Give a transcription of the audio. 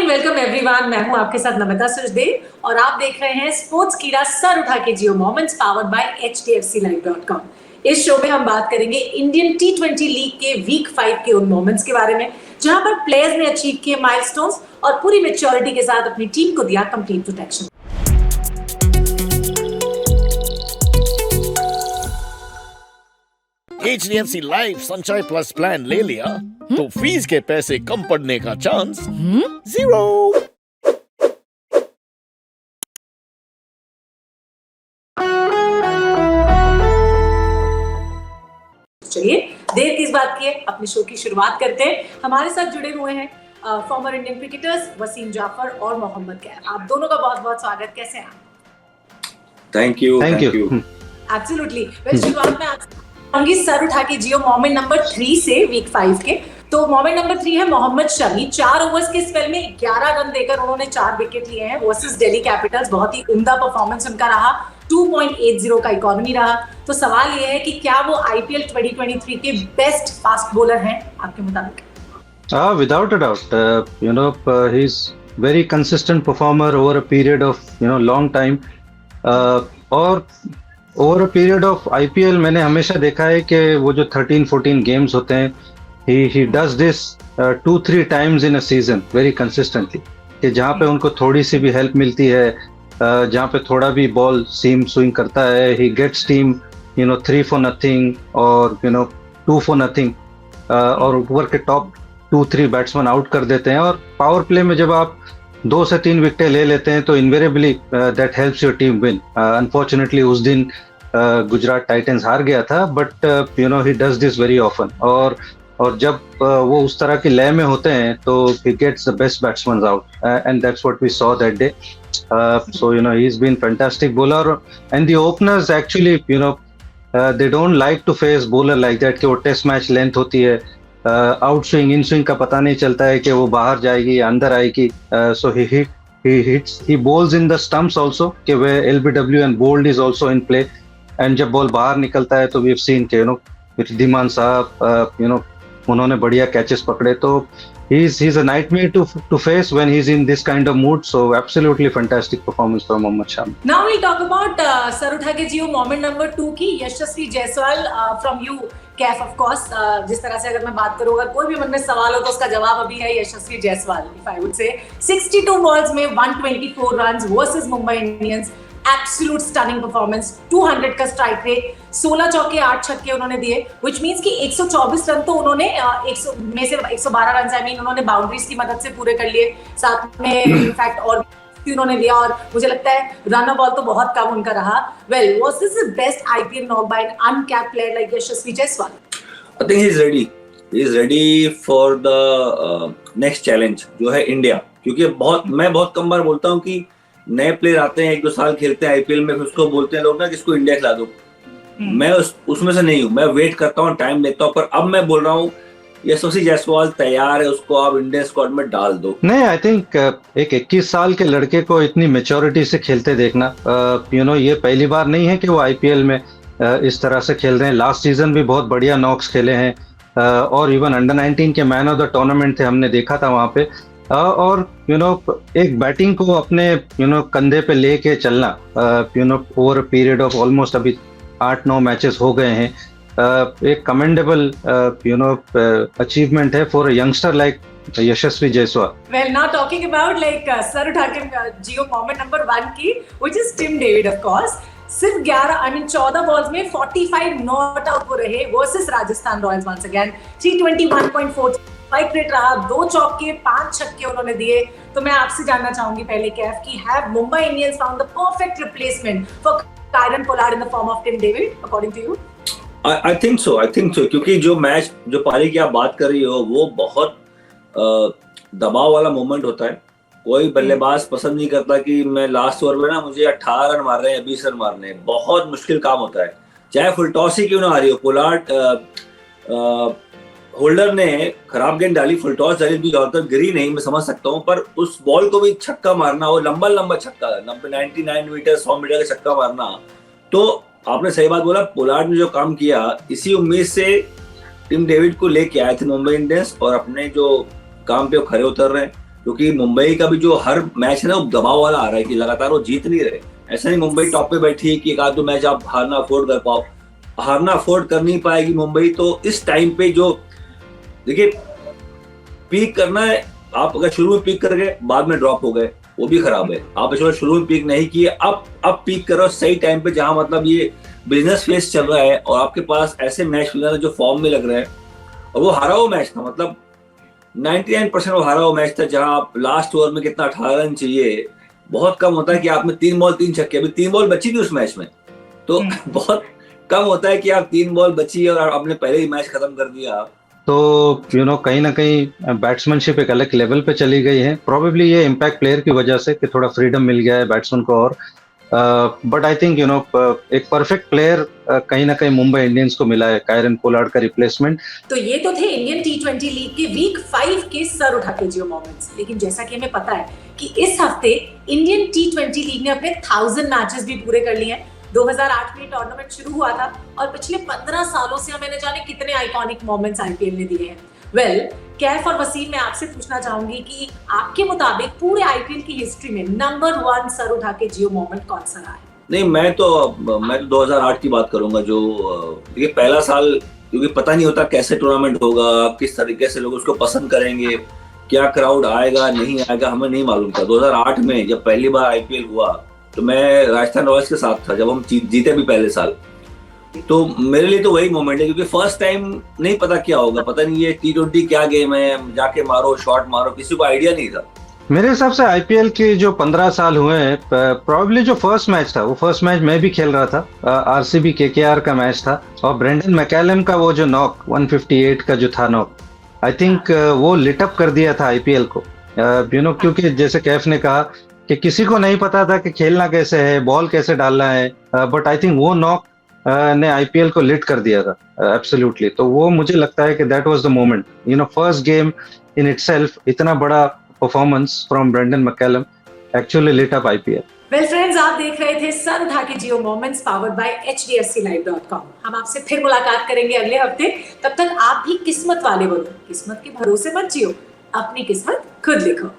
And welcome everyone. मैं हूं आपके साथ नमिता सुचदेव और आप देख रहे हैं स्पोर्ट्स कीड़ा सर उठा के जियो मोमेंट्स पावर्ड बाय hdfclive.com। इस शो में हम बात करेंगे इंडियन T20 लीग के वीक 5 के उन मोमेंट्स के बारे में जहां पर प्लेयर्स ने अचीव किए माइलस्टोन्स और पूरी मैच्योरिटी के साथ अपनी टीम को दिया कंप्लीट प्रोटेक्शन। HDFC लाइफ संचय प्लस प्लान ले लिया तो फीस के पैसे कम पड़ने का चांस जीरो। चलिए देर किस बात की है, अपने शो की शुरुआत करते हैं। हमारे साथ जुड़े हुए हैं former Indian cricketers Wasim Jaffer और मोहम्मद कैफ। आप दोनों का बहुत बहुत स्वागत। कैसे हैं आप? Thank you. एब्सोल्युटली। शुरुआत में आपसे सर उठा के जियो मोमेंट नंबर 3 से वीक 5 के। तो मोमेंट नंबर 3 है मोहम्मद शमी। 4 ओवर्स के स्पेल में 11 रन देकर उन्होंने 4 विकेट लिए हैं वर्सेस दिल्ली कैपिटल्स। बहुत ही उम्दा परफॉर्मेंस उनका रहा। 2.80 का इकोनॉमी रहा। तो सवाल ये है कि क्या वो आईपीएल 2023 के बेस्ट फास्ट बॉलर हैं आपके मुताबिक? Without a doubt, he's very consistent performer over a period of long time. और over a period of IPL मैंने हमेशा देखा है कि वो जो 13-14 गेम्स होते हैं, he does this 2-3 times in a season very consistently. कि जहाँ पे उनको थोड़ी सी भी हेल्प मिलती है, जहाँ पे थोड़ा भी बॉल सीम स्विंग करता है, he gets team 3 for nothing और 2 for nothing, और ऊपर के टॉप 2-3 बैट्समैन आउट कर देते हैं। और पावर प्ले में जब आप 2 से 3 विकेटें ले लेते हैं तो invariably that helps your team win. Unfortunately उस दिन गुजरात टाइटंस हार गया था, but he does this very often. और जब वो उस तरह की लय में होते हैं तो he gets the best batsman out, and that's what we saw that day. So he has been fantastic bowler, and the openers actually they don't like to face bowler like that कि वो test match length होती है, out swing in swing का पता नहीं चलता है कि वो बाहर जाएगी या अंदर आएगी। सो he bowls in the stumps also कि वे LBW and bowled is also in play, and जब बॉल बाहर निकलता है तो we've seen कि रिद्धिमान साहब उन्होंने बढ़िया कैचेस पकड़े। तो he's a nightmare to face when he's in this kind of mood. So absolutely fantastic performance from Mohammad Shami. Now we'll talk about sir utha ke jiyo moment number 2 की Yashasvi Jaiswal from you Kaif of course. जिस तरह से अगर मैं बात करूं, अगर कोई भी मन में सवाल हो तो उसका जवाब अभी है Yashasvi Jaiswal. If I would say 62 balls में 124 runs versus Mumbai Indians. Absolute stunning performance. 200 का स्ट्राइक रेट, 16 चौके 8 छक्के उन्होंने दिए, व्हिच मींस कि 124 रन तो उन्होंने 100 में से 112 रन उन्होंने बाउंड्रीज की मदद से पूरे कर लिए। साथ में इनफैक्ट और उन्होंने दिया, और मुझे लगता है रन बॉल तो बहुत कम उनका रहा। Well, was this the best IPL knock by an uncapped player like Yashasvi Jaiswal? I think he is ready for the next challenge जो है इंडिया। क्योंकि मैं बहुत कम बार बोलता हूँ कि नए प्लेयर आते हैं, 1-2 साल खेलते हैं आईपीएल में, फिर उसको बोलते हैं लोग ना कि इसको इंडिया खिला दो। मैं उसमें से नहीं हूँ। मैं वेट करता हूँ, टाइम लेता हूँ, पर अब मैं बोल रहा हूँ यशस्वी जायसवाल तैयार है, उसको आप इंडियन स्क्वाड में डाल दो। नहीं, आई थिंक एक 21 साल के लड़के को इतनी मेच्योरिटी से खेलते देखना, ये पहली बार नहीं है कि वो आईपीएल में इस तरह से खेल रहे हैं। लास्ट सीजन भी बहुत बढ़िया नॉक्स खेले हैं, और इवन अंडर 19 के मैन ऑफ द टूर्नामेंट थे, हमने देखा था वहाँ पे। और एक बैटिंग को अपने कंधे पे लेके चलना over a period of almost अभी 8-9 मैचेस हो गए हैं, एक कमेंडेबल अचीवमेंट है for a youngster like Yashasvi Jaiswal. Well, now talking about सर उठा के जियो मोमेंट नंबर 1 की, which is Tim David of course. सिर्फ 14 बॉल्स में 45 नॉट आउट हो रहे versus Rajasthan Royals. Once again 321.4 strike rate रहा, 2 चौके 5 छक्के उन्होंने दिए। तो मैं आपसे जानना चाहूंगी पहले कैफ की, have Mumbai Indians found the perfect replacement for Kieron Pollard in the form of Tim David according to you? I think so क्योंकि जो पारी की आप बात कर रही हो वो बहुत दबाव वाला मोमेंट होता है। कोई बल्लेबाज पसंद नहीं करता कि मैं लास्ट ओवर में ना मुझे 18 रन मारने हैं, 20 रन मारने हैं। बहुत मुश्किल काम होता है, चाहे फुल टॉस ही क्यों ना आ रही हो। पोलार्ड होल्डर ने खराब गेंद डाली, फुल टॉस डाली, भी और तक गिरी नहीं, मैं समझ सकता हूँ, पर उस बॉल को भी छक्का मारना, वो लंबा छक्का 99 मीटर 100 मीटर का छक्का मारना। तो आपने सही बात बोला, पोलार्ड ने जो काम किया इसी उम्मीद से टिम डेविड को लेके आए थे मुंबई इंडियंस, और अपने जो काम पे वो खरे उतर रहे हैं। क्योंकि मुंबई का भी जो हर मैच है ना वो दबाव वाला आ रहा है कि लगातार वो जीत नहीं रहे। ऐसा नहीं मुंबई टॉप पे बैठी है कि एक आध दो मैच आप हारना अफोर्ड कर पाओ, हारना अफोर्ड कर नहीं पाएगी मुंबई। तो इस टाइम पे जो देखिए पीक करना है, आप अगर शुरू में पीक कर गए बाद में ड्रॉप हो गए वो भी खराब है। आप इसमें शुरू में पीक नहीं किए, अब पीक करो सही टाइम पे जहां मतलब ये बिजनेस फेस चल रहा है और आपके पास ऐसे मैच फिलहाल जो फॉर्म में लग रहे हैं। और वो हारा हुआ मैच था, मतलब 99% वो हारा हुआ मैच था जहां आप लास्ट ओवर में कितना 18 रन चाहिए, बहुत कम होता है कि आपने 3 बॉल 3 छक्के, अभी 3 बॉल बची थी उस मैच में, तो बहुत कम होता है कि आप 3 बॉल बची और आपने पहले ही मैच खत्म कर दिया। तो कहीं ना कहीं बैट्समैनशिप एक अलग लेवल पे चली गई है। प्रोबेबली ये इम्पैक्ट प्लेयर की वजह से कि थोड़ा फ्रीडम मिल गया है बैट्समैन को। और बट आई थिंक एक परफेक्ट प्लेयर कहीं ना कहीं मुंबई इंडियंस को मिला है, कायरन पोलार्ड का रिप्लेसमेंट। तो ये तो थे इंडियन टी20 लीग के वीक 5 के सर उठा के जियो मोमेंट्स। लेकिन जैसा कि हमें पता है कि इस हफ्ते इंडियन टी20 लीग ने अपने 1000 मैचेस भी पूरे कर लिए हैं। 2008 में टूर्नामेंट शुरू हुआ था और पिछले 15 सालों से हमें न जाने कितने आइकॉनिक मोमेंट्स आईपीएल ने दिए हैं। वेल, कैफ और वसीम, मैं आपसे पूछना चाहूंगी कि आपके मुताबिक पूरे आईपीएल की हिस्ट्री में नंबर 1 सर उठा के जियो मोमेंट कौन सा रहा है? नहीं, मैं तो 2008 की बात करूंगा। जो ये पहला साल, क्योंकि पता नहीं होता कैसे टूर्नामेंट होगा, किस तरीके से लोग उसको पसंद करेंगे, क्या क्राउड आएगा नहीं आएगा, हमें नहीं मालूम था। 2008 में जब पहली बार आईपीएल हुआ तो मैं राजस्थान रॉयल्स के साथ था, जब हम जीते भी पहले साल। तो मेरे लिए तो वही मोमेंट है, क्योंकि फर्स्ट टाइम नहीं पता क्या होगा, पता नहीं ये टी20 क्या गेम है, जाके मारो शॉट मारो, किसी को आइडिया नहीं था। मेरे हिसाब से आईपीएल के जो 15 साल हुए हैं, प्रोबेबली जो फर्स्ट मैच था, वो फर्स्ट मैच मैं भी खेल रहा था। आरसीबी केकेआर का मैच था और ब्रेंडन मैकैलम का वो जो नॉक 158 का जो था नॉक, आई थिंक वो लिट अप कर दिया था आईपीएल को। क्योंकि जैसे कैफ ने कहा कि किसी को नहीं पता था कि खेलना कैसे है, बॉल कैसे डालना है, बट आई थिंक वो नॉक ने आईपीएल को लिट कर दिया था एब्सोल्युटली। तो वो मुझे लगता है कि that was the moment, first game in itself, इतना बड़ा performance from Brendon McCullum actually lit up IPL. Well friends, आप देख रहे थे सर उठा के जियो मोमेंट्स पावर्ड बाय hdfclive.com। हम आपसे फिर मुलाकात करेंगे अगले हफ्ते। तब तक आप भी किस्मत वाले बनो, किस्मत के भरोसे मत जियो, अपनी किस्मत खुद लिखो।